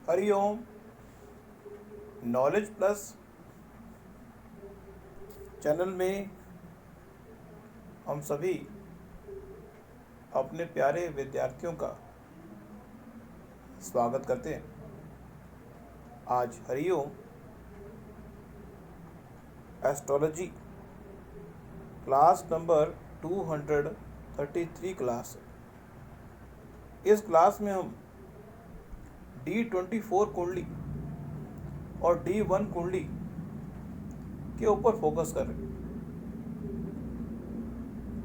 Hariom. Knowledge plus channel में हम सभी अपने प्यारे विद्यार्थियों का स्वागत करते हैं। आज Hariom astrology class number 233 class है। इस क्लास में हम D24 कुंडली और D1 कुंडली के ऊपर फोकस कर रहे हैं।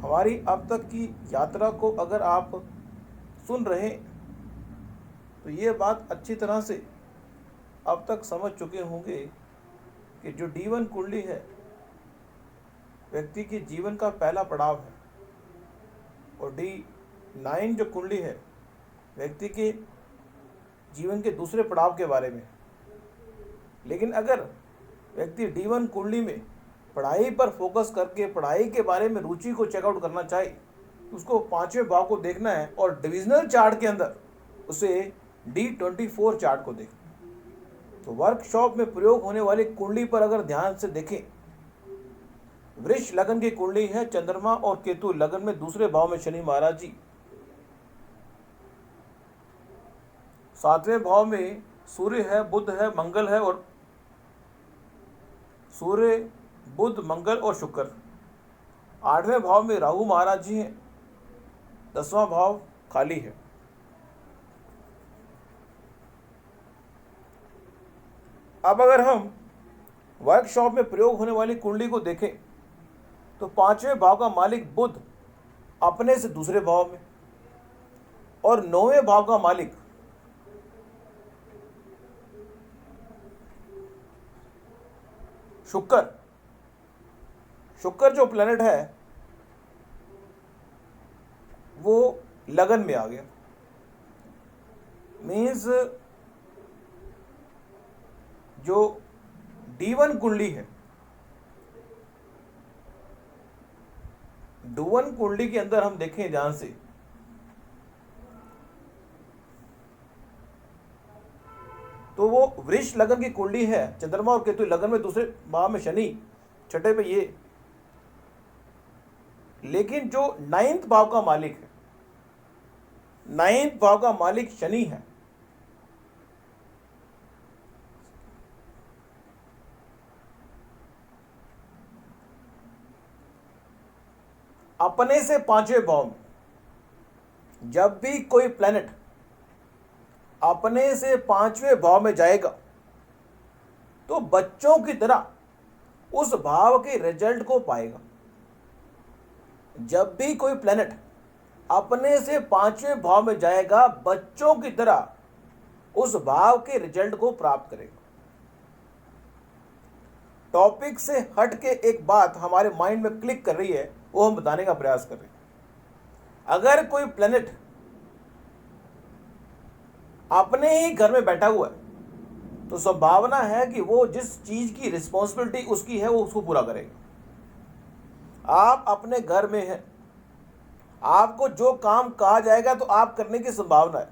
हमारी अब तक की यात्रा को अगर आप सुन रहे हैं तो ये बात अच्छी तरह से अब तक समझ चुके होंगे कि जो D1 कुंडली है व्यक्ति के जीवन का पहला पड़ाव है और D9 जो कुंडली है व्यक्ति के जीवन के दूसरे पड़ाव के बारे में। लेकिन अगर व्यक्ति D1 कुंडली में पढ़ाई पर फोकस करके पढ़ाई के बारे में रुचि को चेकआउट करना चाहे तो उसको पांचवें भाव को देखना है और डिविजनल चार्ट के अंदर उसे D24 चार्ट को देखना। तो वर्कशॉप में प्रयोग होने वाली कुंडली पर अगर ध्यान से देखें, वृष लगन की कुंडली है, चंद्रमा और केतु लगन में दूसरे भाव में शनि महाराज जी, सातवें भाव में सूर्य है, बुध है, मंगल है और सूर्य, बुध, मंगल और शुक्र। आठवें भाव में राहु महाराज जी हैं, 10वां भाव खाली है। अब अगर हम वर्कशॉप में प्रयोग होने वाली कुंडली को देखें तो पांचवें भाव का मालिक बुध अपने से दूसरे भाव में और नौवें भाव का मालिक शुक्र जो प्लैनेट है वो लगन में आ गया। मीन्स जो D1 कुंडली है, D1 कुंडली के अंदर हम देखें ध्यान से तो वो वृष लगन की कुंडली है, चंद्रमा और केतु लगन में दूसरे भाव में शनि, छठे पे ये। लेकिन जो 9th भाव का मालिक है, 9th भाव का मालिक शनि है। अपने से पांचवें भाव में जब भी कोई प्लैनेट अपने से पांचवें भाव में जाएगा तो बच्चों की तरह उस भाव के रिजल्ट को पाएगा। जब भी कोई प्लैनेट अपने से पांचवें भाव में जाएगा बच्चों की तरह उस भाव के रिजल्ट को प्राप्त करेगा। टॉपिक से हट के एक बात हमारे माइंड में क्लिक कर रही है, वो हम बताने का प्रयास कर रहे हैं। अगर कोई प्लैनेट अपने ही घर में बैठा हुआ है तो संभावना है कि वो जिस चीज की रिस्पॉन्सिबिलिटी उसकी है वो उसको पूरा करेगा। आप अपने घर में हैं, आपको जो काम कहा जाएगा तो आप करने की संभावना है।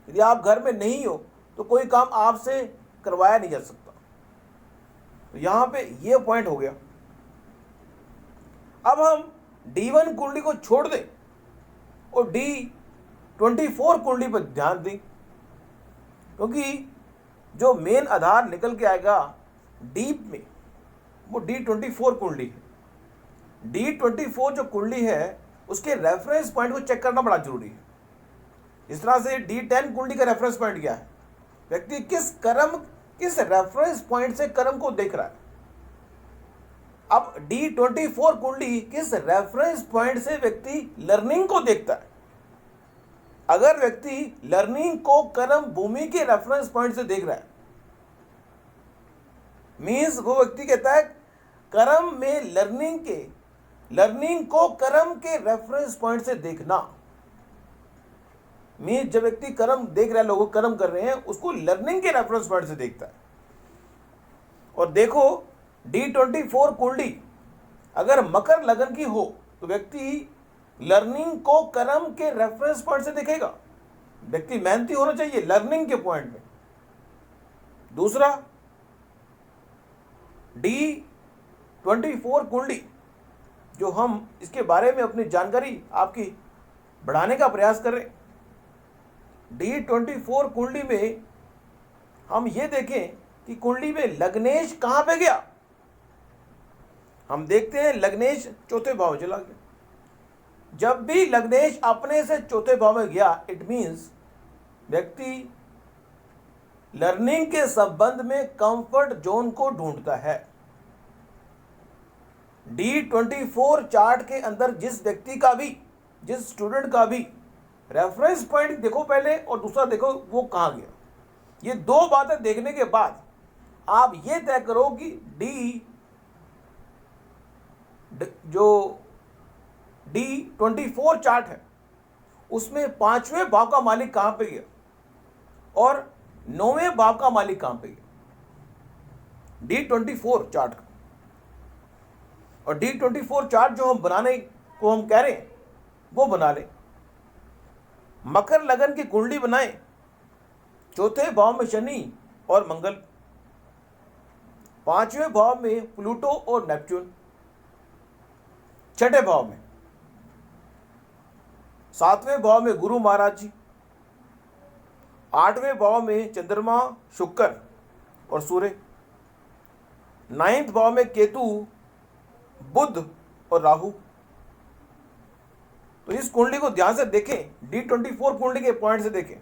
यदि आप घर में नहीं हो तो कोई काम आपसे करवाया नहीं जा सकता। तो यहां पे ये पॉइंट हो गया। अब हम D1 कुंडली को छोड़ दें और D24 कुंडली पर ध्यान दें, क्योंकि जो मेन आधार निकल के आएगा डीप में वो D24 कुंडली है। D24 जो कुंडली है उसके रेफरेंस पॉइंट को चेक करना बड़ा जरूरी है। इस तरह से D10 कुंडली का रेफरेंस पॉइंट क्या है, व्यक्ति किस रेफरेंस पॉइंट से कर्म को देख रहा है। अब D24 कुंडली किस रेफरेंस पॉइंट से व्यक्ति लर्निंग को देखता है। अगर व्यक्ति लर्निंग को कर्म भूमि के रेफरेंस पॉइंट से देख रहा है, मीन्स वो व्यक्ति कहता है कर्म में लर्निंग को कर्म के रेफरेंस पॉइंट से देखना। मीन्स जब व्यक्ति कर्म देख रहा है, लोग कर्म कर रहे हैं, उसको लर्निंग के रेफरेंस पॉइंट से देखता है। और देखो D24 कुंडली अगर मकर लगन की हो तो व्यक्ति लर्निंग को कर्म के रेफरेंस पॉइंट से देखेगा। व्यक्ति मेहनती होना चाहिए लर्निंग के पॉइंट में, दूसरा, D24 कुंडली, जो हम इसके बारे में अपनी जानकारी आपकी बढ़ाने का प्रयास कर रहे हैं। D24 कुंडली में हम ये देखें कि कुंडली में लग्नेश कहां पे गया। हम देखते हैं लग्नेश चौथे भाव में चला गया। जब भी लग्नेश अपने से चौथे भाव में गया, इट मीन्स व्यक्ति लर्निंग के संबंध में कंफर्ट जोन को ढूंढता है। D24 चार्ट के अंदर जिस व्यक्ति का भी, जिस स्टूडेंट का भी रेफरेंस पॉइंट देखो पहले, और दूसरा देखो वो कहां गया। ये दो बातें देखने के बाद आप ये तय करो कि जो D24 चार्ट है उसमें 5वें भाव का मालिक कहां पे गया और 9वें भाव का मालिक कहां पे गया। D24 चार्ट का, और D24 चार्ट जो हम बनाने को हम कह रहे हैं वो बना लें। मकर लगन की कुंडली बनाएं, चौथे भाव में शनि और मंगल, 5वें भाव में प्लूटो और नेपच्यून, छठे भाव में, 7वें भाव में गुरु महाराज जी, 8वें भाव में चंद्रमा शुक्र और सूर्य, 9th भाव में केतु बुध और राहु। तो इस कुंडली को ध्यान से देखें, D24 कुंडली के पॉइंट से देखें।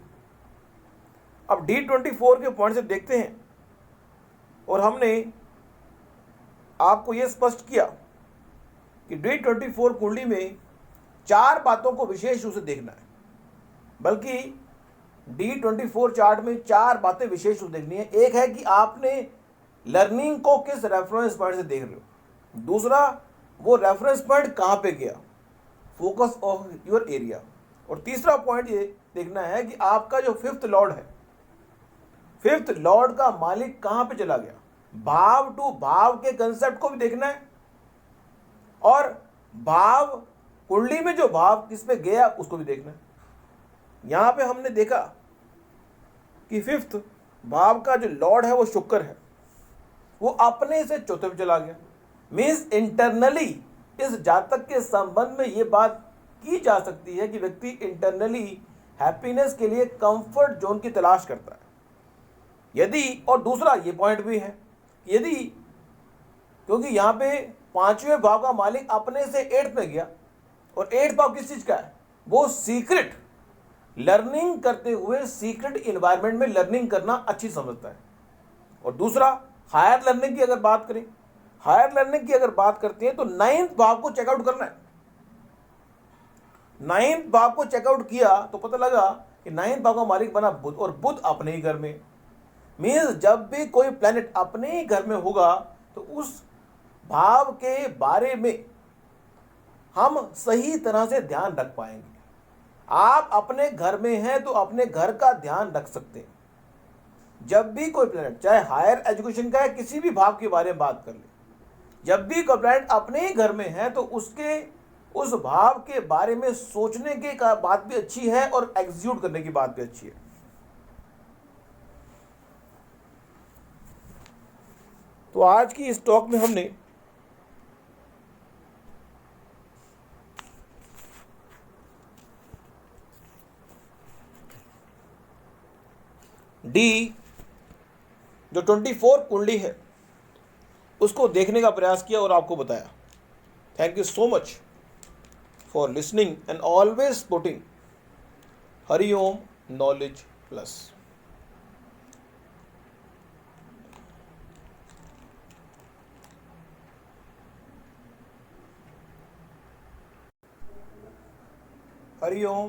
अब D24 के पॉइंट से देखते हैं, और हमने आपको यह स्पष्ट किया कि D24 कुंडली में 4 बातों को विशेष रूप से देखना है। बल्कि D24 चार्ट में 4 बातें विशेष रूप से देखनी है। एक है कि आपने लर्निंग को किस रेफरेंस पॉइंट से देख रहे हो। दूसरा, वो रेफरेंस पॉइंट कहां पे गया, फोकस ऑफ योर एरिया। और तीसरा पॉइंट ये देखना है कि आपका जो 5th लॉर्ड है, 5th लॉर्ड का मालिक कहां पे चला गया। भाव टू भाव के कंसेप्ट को भी देखना है, और भाव कुंडली में जो भाव किस पे गया उसको भी देखना है। यहां पे हमने देखा कि 5th भाव का जो लॉर्ड है वो शुक्र है, वो अपने से चौथे पे चला गया। मीन्स इंटरनली इस जातक के संबंध में ये बात की जा सकती है कि व्यक्ति इंटरनली हैप्पीनेस के लिए कंफर्ट जोन की तलाश करता है। यदि, और दूसरा ये पॉइंट भी है, यदि, क्योंकि यहां पे 5वें भाव का मालिक अपने से 8th में गया, और 8th भाव किस चीज का है, वो सीक्रेट लर्निंग करते हुए सीक्रेट इन्वायरमेंट में लर्निंग करना अच्छी समझता है। और दूसरा, हायर लर्निंग की अगर बात करें, हायर लर्निंग की अगर बात करते हैं तो 9th भाव को चेकआउट करना है। 9th भाव को चेकआउट किया तो पता लगा कि 9th भाव का मालिक बना बुध, और बुध अपने ही घर में। मीन्स जब भी कोई प्लैनेट अपने ही घर में होगा तो उस भाव के बारे में हम सही तरह से ध्यान रख पाएंगे। आप अपने घर में हैं तो अपने घर का ध्यान रख सकते हैं। जब भी कोई प्लैनेट, चाहे हायर एजुकेशन का है, किसी भी भाव के बारे में बात कर ले, जब भी कोई प्लैनेट अपने ही घर में है तो उसके उस भाव के बारे में सोचने की बात भी अच्छी है और एग्जीक्यूट करने की बात भी अच्छी है। तो आज की इस टॉक में हमने जो 24 कुंडली है उसको देखने का प्रयास किया और आपको बताया। Thank you so much for listening and always supporting Hariom knowledge plus. Hariom.